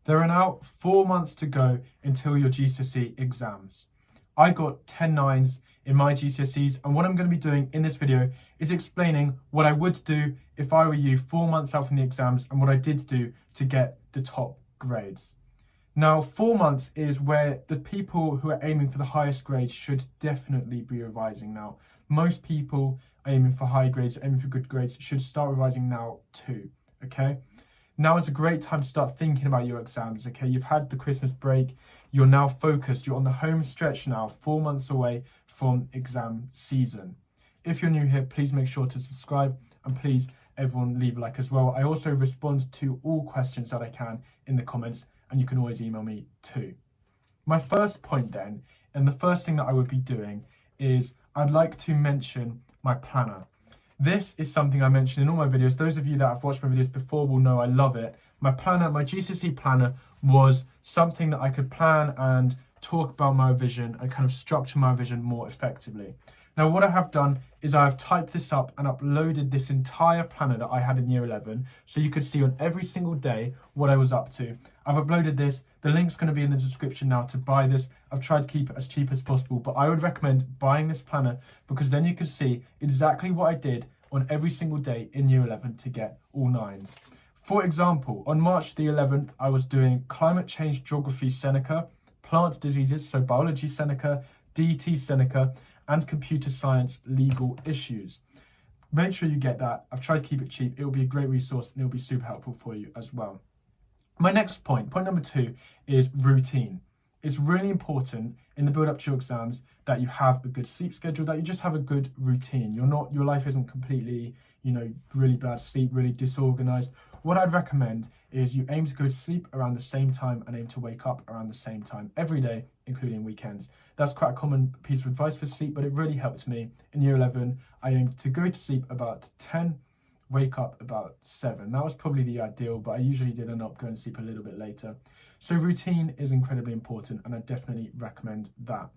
There are now 4 months to go until your GCSE exams. I got 10 9s in my GCSEs, and what I'm going to be doing in this video is explaining what I would do if I were you 4 months out from the exams and what I did do to get the top grades. Now, 4 months is where the people who are aiming for the highest grades should definitely be revising now. Most people aiming for high grades, aiming for good grades, should start revising now too, okay? Now is a great time to start thinking about your exams, okay? You've had the Christmas break, you're now focused, you're on the home stretch now, 4 months away from exam season. If you're new here, please make sure to subscribe, and please, everyone, leave a like as well. I also respond to all questions that I can in the comments, and you can always email me too. My first point then, and the first thing that I would be doing, is I'd like to mention my planner. This is something I mention in all my videos. Those of you that have watched my videos before will know I love it. My planner, my GCSE planner, was something that I could plan and talk about my revision and kind of structure my revision more effectively. Now, what I have done is I've typed this up and uploaded this entire planner that I had in year 11, so you could see on every single day what I was up to. I've uploaded this. The link's going to be in the description now to buy this. I've tried to keep it as cheap as possible, but I would recommend buying this planner because then you can see exactly what I did on every single day in year 11 to get all 9s. For example, on March the 11th, I was doing climate change geography Seneca, plant diseases, so biology Seneca, DT Seneca, and computer science legal issues. Make sure you get that. I've tried to keep it cheap. It will be a great resource and it will be super helpful for you as well. My next point number 2, is routine. It's really important in the build up to your exams that you have a good sleep schedule, that you just have a good routine. Your life isn't completely, really bad sleep, really disorganized. What I'd recommend is you aim to go to sleep around the same time and aim to wake up around the same time every day, including weekends. That's quite a common piece of advice for sleep, but it really helped me. In year 11, I aimed to go to sleep about 10, wake up about 7. That was probably the ideal, but I usually did end up going to sleep a little bit later. So routine is incredibly important, and I definitely recommend that.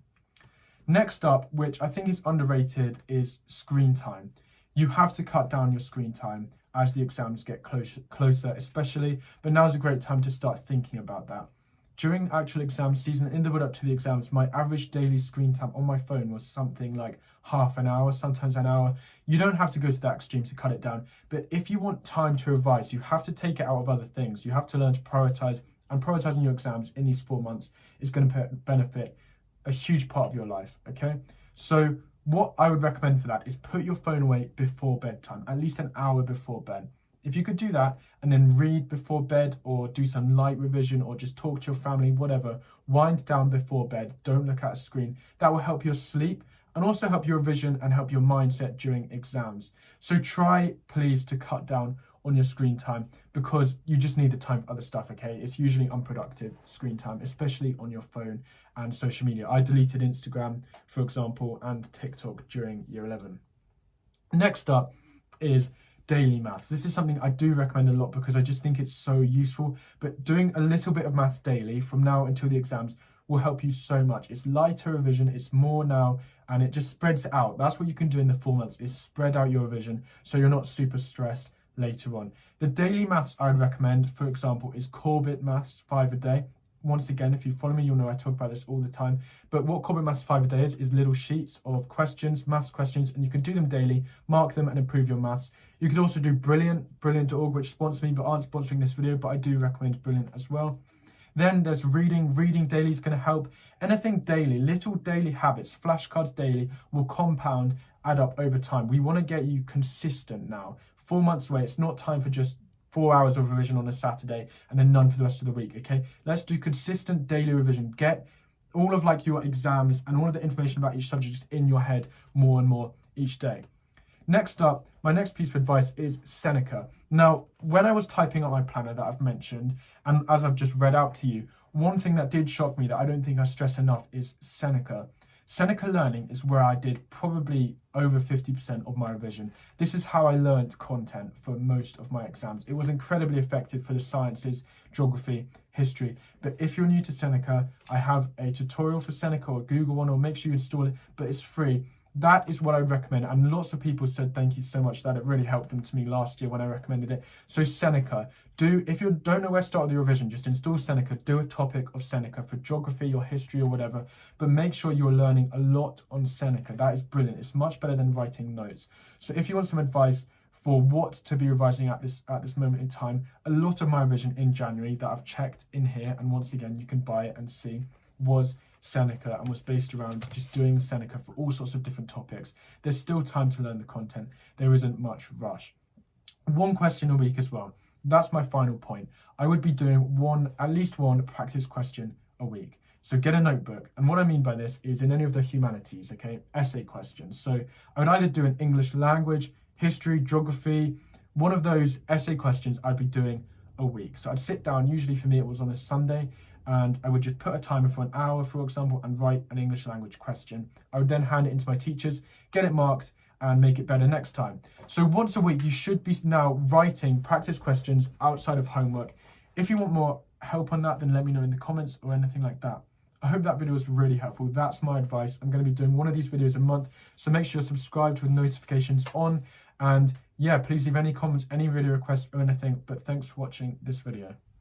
Next up, which I think is underrated, is screen time. You have to cut down your screen time as the exams get closer especially, but now is a great time to start thinking about that. During actual exam season, in the build up to the exams, my average daily screen time on my phone was something like half an hour, sometimes an hour. You don't have to go to that extreme to cut it down, but if you want time to revise, you have to take it out of other things. You have to learn to prioritize, and prioritizing your exams in these 4 months is going to benefit a huge part of your life, okay? So what I would recommend for that is put your phone away before bedtime, at least an hour before bed. If you could do that and then read before bed or do some light revision or just talk to your family, whatever, wind down before bed, don't look at a screen. That will help your sleep and also help your revision and help your mindset during exams. So try, please, to cut down on your screen time because you just need the time for other stuff, okay? It's usually unproductive screen time, especially on your phone and social media. I deleted Instagram, for example, and TikTok during year 11. Next up is daily maths. This is something I do recommend a lot because I just think it's so useful, but doing a little bit of maths daily from now until the exams will help you so much. It's lighter revision, it's more now, and it just spreads out. That's what you can do in the 4 months, is spread out your revision so you're not super stressed later on. The daily maths I'd recommend, for example, is Corbett Maths 5 a day. Once again, if you follow me, you'll know I talk about this all the time. But what Corbett Maths 5 a day is little sheets of questions, maths questions, and you can do them daily, mark them and improve your maths. You could also do Brilliant.org, which sponsor me but aren't sponsoring this video, but I do recommend Brilliant as well. Then there's reading. Reading daily is going to help. Anything daily, little daily habits, flashcards daily will compound, add up over time. We want to get you consistent now. 4 months away, it's not time for just 4 hours of revision on a Saturday and then none for the rest of the week, okay? Let's do consistent daily revision. Get all of your exams and all of the information about each subject just in your head more and more each day. Next up, my next piece of advice is Seneca. Now, when I was typing up my planner that I've mentioned, and as I've just read out to you, one thing that did shock me that I don't think I stress enough is Seneca. Seneca Learning is where I did probably over 50% of my revision. This is how I learned content for most of my exams. It was incredibly effective for the sciences, geography, history. But if you're new to Seneca, I have a tutorial for Seneca or Google one, or make sure you install it, but it's free. That is what I recommend, and lots of people said thank you so much, that it really helped them to me last year when I recommended it. So Seneca, if you don't know where to start with your revision, just install Seneca, do a topic of Seneca for geography or history or whatever, but make sure you're learning a lot on Seneca. That is brilliant. It's much better than writing notes. So if you want some advice for what to be revising at this moment in time, a lot of my revision in January that I've checked in here, and once again you can buy it and see, was Seneca and was based around just doing Seneca for all sorts of different topics. There's still time to learn the content. There isn't much rush. One question a week as well. That's my final point. I would be doing at least one practice question a week. So get a notebook. And what I mean by this is in any of the humanities, okay, essay questions. So I would either do an English language, history, geography, one of those essay questions I'd be doing a week. So I'd sit down, usually for me it was on a Sunday, and I would just put a timer for an hour, for example, and write an English language question. I would then hand it into my teachers, get it marked, and make it better next time. So once a week, you should be now writing practice questions outside of homework. If you want more help on that, then let me know in the comments or anything like that. I hope that video was really helpful. That's my advice. I'm going to be doing one of these videos a month, so make sure you're subscribed with notifications on. And yeah, please leave any comments, any video requests or anything. But thanks for watching this video.